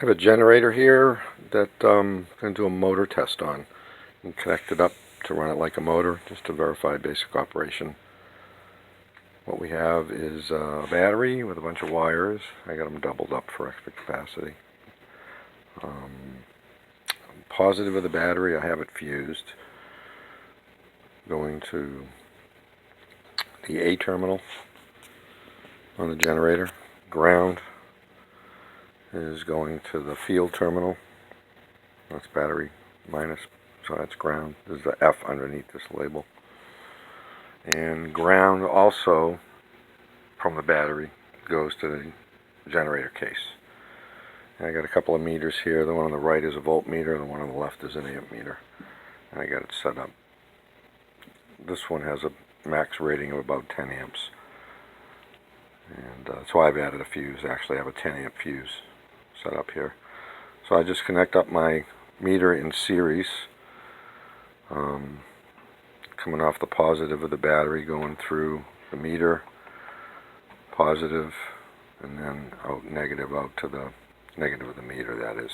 I have a generator here that I'm going to do a motor test on and connect it up to run it like a motor just to verify basic operation. What we have is a battery with a bunch of wires. I got them doubled up for extra capacity. Positive of the battery, I have it fused. Going to the A terminal on the generator. Ground is going to the field terminal. That's battery minus, so that's ground. There's the F underneath this label. And ground also from the battery goes to the generator case. And I got a couple of meters here. The one on the right is a voltmeter, and the one on the left is an amp meter. And I got it set up. This one has a max rating of about 10 amps. And that's why I've added a fuse. Actually, I have a 10 amp fuse set up here. So I just connect up my meter in series, coming off the positive of the battery, going through the meter, positive, and then out negative, out to the negative of the meter, that is.